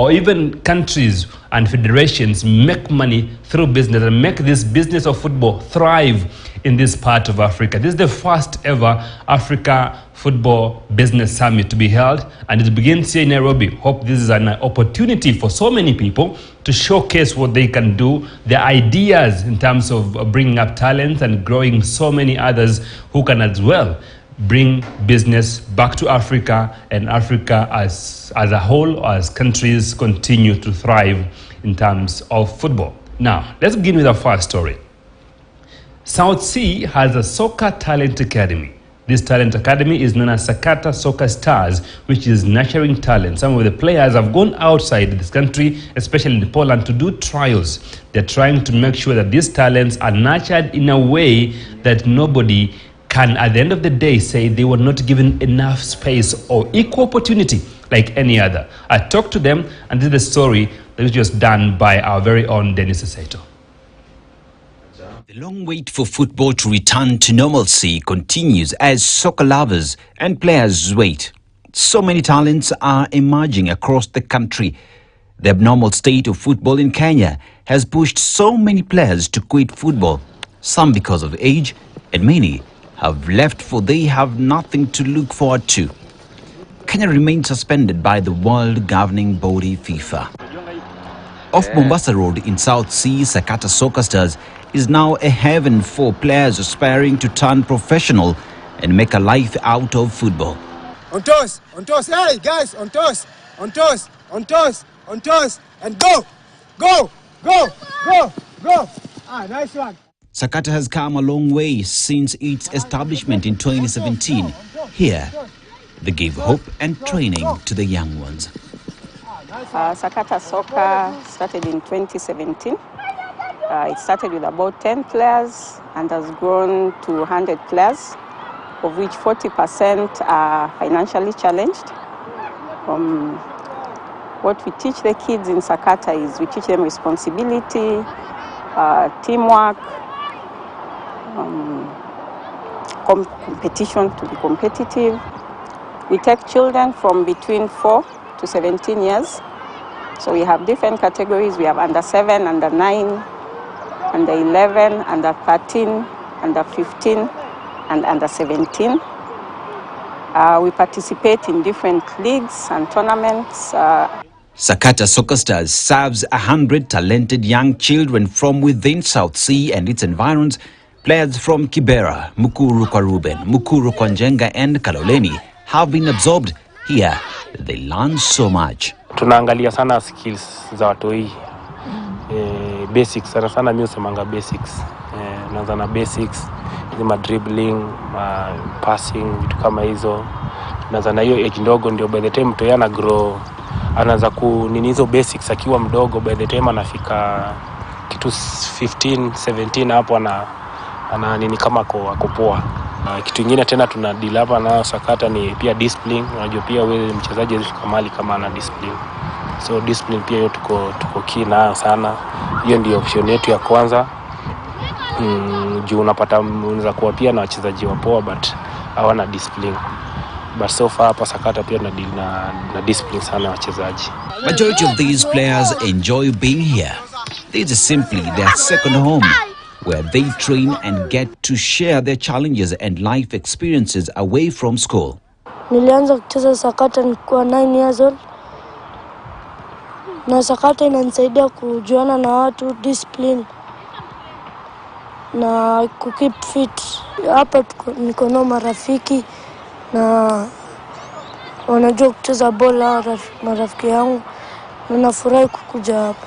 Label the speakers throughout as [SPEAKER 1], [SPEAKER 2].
[SPEAKER 1] or even countries and federations make money through business and make this business of football thrive in this part of Africa. This is the first ever Africa Football Business Summit to be held, and it begins here in Nairobi. Hope this is an opportunity for so many people to showcase what they can do, their ideas in terms of bringing up talent and growing so many others who can as well bring business back to Africa, and Africa as a whole, as countries continue to thrive in terms of football. Now, let's begin with our first story. South Sea has a soccer talent academy. This talent academy is known as Sakata Soccer Stars, which is nurturing talent. Some of the players have gone outside this country, especially in Poland, to do trials. They're trying to make sure that these talents are nurtured in a way that nobody can, at the end of the day, say they were not given enough space or equal opportunity like any other. I talked to them, and this is the story that was just done by our very own Dennis Saito.
[SPEAKER 2] The long wait for football to return to normalcy continues as soccer lovers and players wait. So many talents are emerging across the country. The abnormal state of football in Kenya has pushed so many players to quit football, some because of age, and many have left for they have nothing to look forward to. Kenya remains suspended by the world governing body FIFA. Off Mombasa Road in South Sea, Sakata Soccer Stars is now a haven for players aspiring to turn professional and make a life out of football.
[SPEAKER 3] On toes, hey guys, on toes, and go! Nice one.
[SPEAKER 2] Sakata has come a long way since its establishment in 2017. Here, they give hope and training to the young ones.
[SPEAKER 4] Sakata Soccer started in 2017. It started with about 10 players and has grown to 100 players, of which 40% are financially challenged. What we teach the kids in Sakata is we teach them responsibility, teamwork, competition, to be competitive. We take children from between 4 to 17 years. So we have different categories. We have under 7, under 9, under 11, under 13, under 15, and under 17. We participate in different leagues and tournaments.
[SPEAKER 2] Sakata Soccer Stars serves 100 talented young children from within South Sea and its environs. Players from Kibera, Mukuru kwa Ruben, Mukuru kwa Njenga and Kaloleni have been absorbed. Here, they learn so much.
[SPEAKER 5] Tunaangalia sana skills za watoi. Basics, sana mimi usemanga basics. Naanza na basics, kama dribbling, passing, vitu kama hizo. Naanza na hiyo age ndogo, ndio by the time mtu yana grow anaanza nini hizo basics akiwa mdogo. By the time anafika kitu 15, 17 hapo ana nini kama kupoa. Kitu kingine tena tuna deal hapa na Sakata ni pia discipline. Unajua pia wewe mchezaji hawezi kamali kama ana discipline. So discipline pia hiyo tuko key nayo sana. Hiyo ndio option yetu ya kwanza. Juu unapata unaweza kuwa pia na wachezaji wapoa but hawana discipline. But so far hapa Sakata pia na deal na discipline sana wachezaji.
[SPEAKER 2] Majority of these players enjoy being here. This is simply their second home, where they train and get to share their challenges and life experiences away from school.
[SPEAKER 6] Nilianza kucheza Sakata nikiwa 9 years old. Na Sakata inanisaidia kujuana na watu, discipline na keep fit. Hapa niko na marafiki na wanajua kucheza bola, marafiki yangu, na nafurahi kukuja hapa.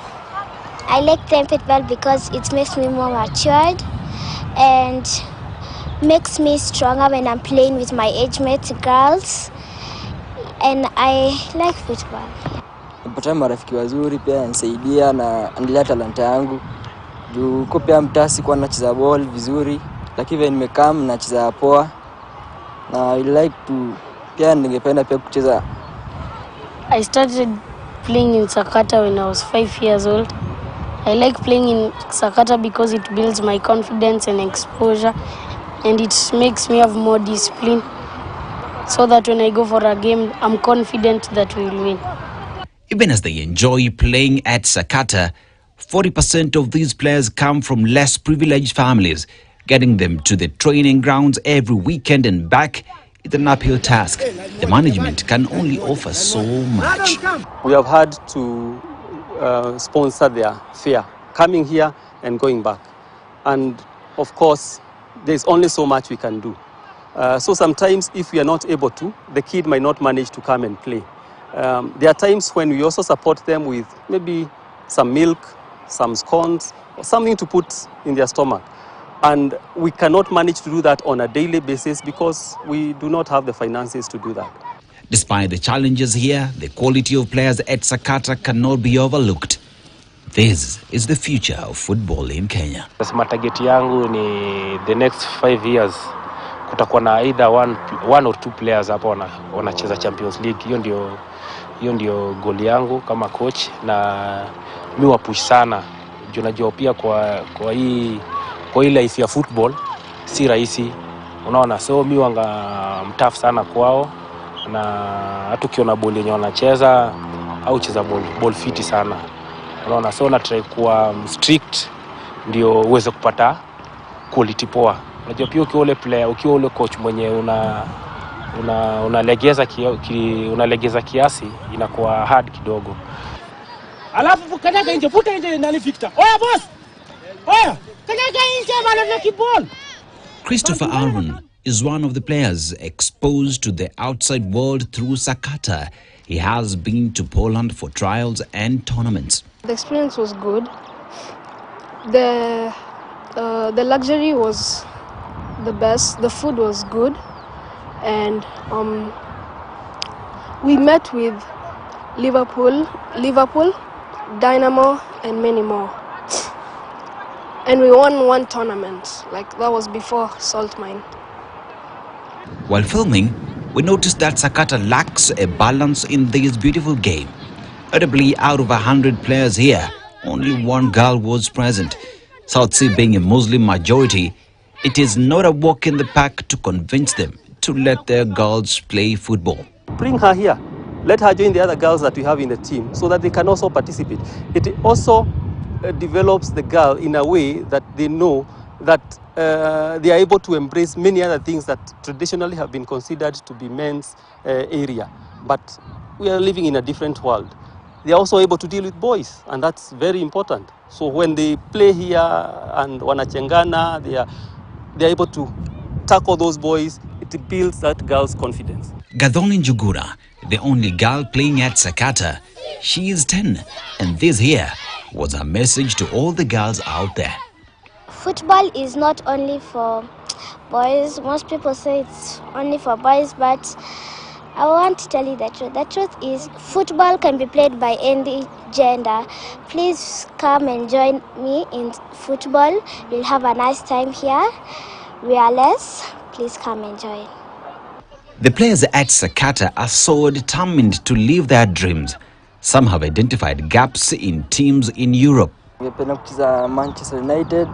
[SPEAKER 7] I like playing football because it makes me more matured and makes me stronger when I'm playing with my age mates girls, and I like football.
[SPEAKER 8] Napata marafiki wazuri, pia nisaidia na endelea talanta yangu. Juu pia mtasi kwa nacheza ball vizuri, lakini nimekam nacheza poa. Na I like to pia ningependa pia kucheza.
[SPEAKER 6] I started playing in Sakata when I was 5 years old. I like playing in Sakata because it builds my confidence and exposure, and it makes me have more discipline, so that when I go for a game, I'm confident that we will win.
[SPEAKER 2] Even as they enjoy playing at Sakata, 40% of these players come from less privileged families. Getting them to the training grounds every weekend and back is an uphill task. The management can only offer so much.
[SPEAKER 9] We have had to sponsor their fare, coming here and going back. And of course, there's only so much we can do. So sometimes if we are not able to, the kid might not manage to come and play. There are times when we also support them with maybe some milk, some scones, or something to put in their stomach. And we cannot manage to do that on a daily basis because we do not have the finances to do that.
[SPEAKER 2] Despite the challenges here, the quality of players at Sakata cannot be overlooked. This is the future of football in Kenya.
[SPEAKER 5] Target yangu ni the next 5 years kutakuwa na either one or two players hapo wanacheza Champions League. Hiyo ndio goal yangu kama coach, na mimi wapush sana. Unajua pia kwa hii life ya football si rahisi. Unaona, so mimi wanga mtough sana kwao, na hata ukiona ball yenye wanacheza au cheza ball fiti sana. Unaona, so na try kuwa strict ndio uweze kupata quality poa. Unajua pia ukiwa ule coach mwenye unalegeza kiasi inakuwa hard kidogo.
[SPEAKER 3] Alafu kanyaga nje, puta nje nani Victor. Oya boss. Oya, kanyaga nje bana na kiball.
[SPEAKER 2] Christopher Aaron is one of the players exposed to the outside world through Sakata. He has been to Poland for trials and tournaments.
[SPEAKER 10] The experience was good. The luxury was the best. The food was good, and we met with Liverpool, Dynamo, and many more. And we won one tournament. Like that was before Salt Mine.
[SPEAKER 2] While filming, we noticed that Sakata lacks a balance in this beautiful game. Notably, out of 100 players here, only one girl was present. South Sea being a Muslim majority, it is not a walk in the park to convince them to let their girls play football.
[SPEAKER 9] Bring her here. Let her join the other girls that we have in the team so that they can also participate. It also develops the girl in a way that they know that they are able to embrace many other things that traditionally have been considered to be men's area. But we are living in a different world. They are also able to deal with boys, and that's very important. So when they play here and wanachengana, they are able to tackle those boys. It builds that girl's confidence.
[SPEAKER 2] Gadhoni Njugura, the only girl playing at Sakata, she is 10, and this here was her message to all the girls out there.
[SPEAKER 7] Football is not only for boys. Most people say it's only for boys, but I want to tell you the truth. The truth is football can be played by any gender. Please come and join me in football. We'll have a nice time here. We are less. Please come and join.
[SPEAKER 2] The players at Sakata are so determined to live their dreams. Some have identified gaps in teams in Europe.
[SPEAKER 8] Ningependa kucheza Manchester United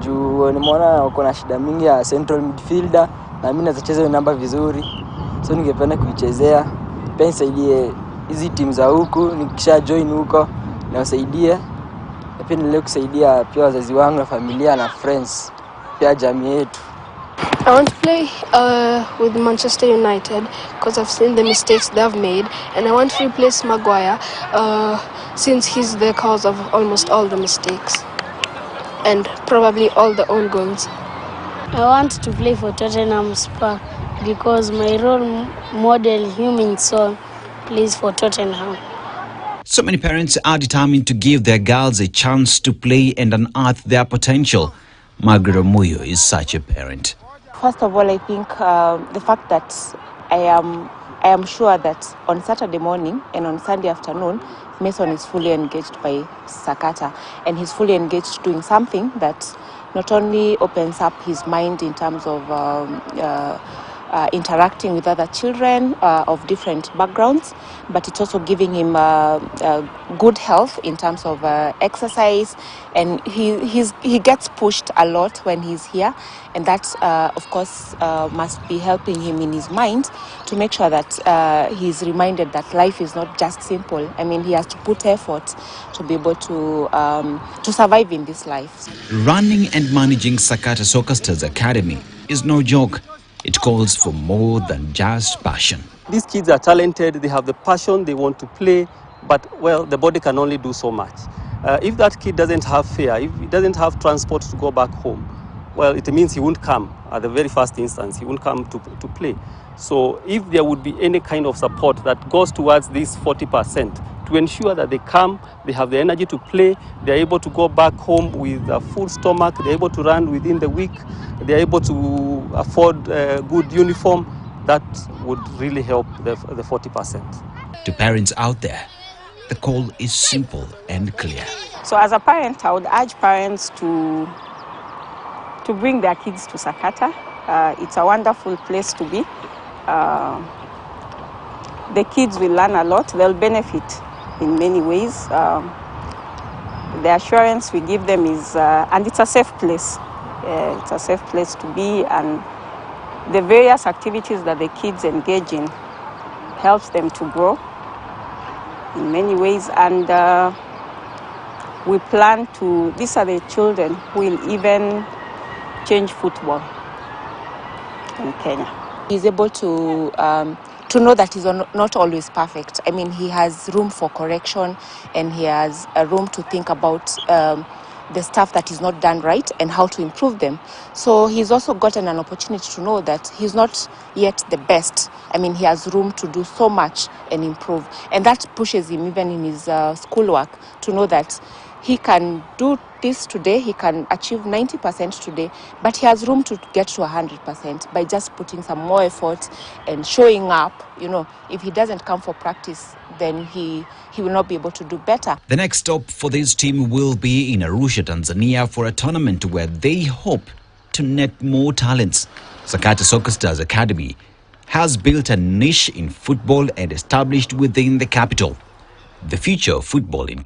[SPEAKER 8] juu nimeona wako na shida mingi ya central midfielder na mimi naweza cheza namba vizuri. So ningependa kuichezea. Pia nisaidie hizi timu za huku, nikisha join huko na wasaidie. Na pia niendelee kusaidia pia wazazi wangu na familia na friends. Pia jamii yetu.
[SPEAKER 10] I want to play with Manchester United because I've seen the mistakes they've made, and I want to replace Maguire since he's the cause of almost all the mistakes and probably all the own goals.
[SPEAKER 6] I want to play for Tottenham Hotspur because my role model, Heung-min Son, plays for Tottenham.
[SPEAKER 2] So many parents are determined to give their girls a chance to play and unearth their potential. Margaret Omuyo is such a parent.
[SPEAKER 11] First of all, I think the fact that I am sure that on Saturday morning and on Sunday afternoon, Mason is fully engaged by Sakata, and he's fully engaged doing something that not only opens up his mind in terms of interacting with other children of different backgrounds, but it's also giving him good health in terms of exercise, and he gets pushed a lot when he's here, and that of course must be helping him in his mind to make sure that he's reminded that life is not just simple. I mean, he has to put effort to be able to survive in this life.
[SPEAKER 2] Running and managing Sakata Soccer Stars Academy is no joke. It calls for more than just passion.
[SPEAKER 9] These kids are talented, they have the passion, they want to play, but, well, the body can only do so much. If that kid doesn't have fare, if he doesn't have transport to go back home, well, it means he won't come at the very first instance. He won't come to play. So if there would be any kind of support that goes towards this 40%, to ensure that they come, they have the energy to play, they're able to go back home with a full stomach, they're able to run within the week, they're able to afford a good uniform, that would really help the 40%.
[SPEAKER 2] To parents out there, the call is simple and clear.
[SPEAKER 4] So as a parent, I would urge parents to bring their kids to Sakata. It's a wonderful place to be. The kids will learn a lot, they'll benefit in many ways. The assurance we give them is, and it's a safe place. It's a safe place to be, and the various activities that the kids engage in helps them to grow in many ways. And we plan to, these are the children who will even change football in Kenya.
[SPEAKER 11] He's able to know that he's not always perfect. I mean, he has room for correction, and he has a room to think about the stuff that is not done right and how to improve them. So he's also gotten an opportunity to know that he's not yet the best. I mean, he has room to do so much and improve. And that pushes him even in his schoolwork to know that he can do this today, he can achieve 90% today, but he has room to get to 100% by just putting some more effort and showing up. You know, if he doesn't come for practice, then he will not be able to do better.
[SPEAKER 2] The next stop for this team will be in Arusha, Tanzania, for a tournament where they hope to net more talents. Sakata Soccer Stars Academy has built a niche in football and established within the capital. The future of football in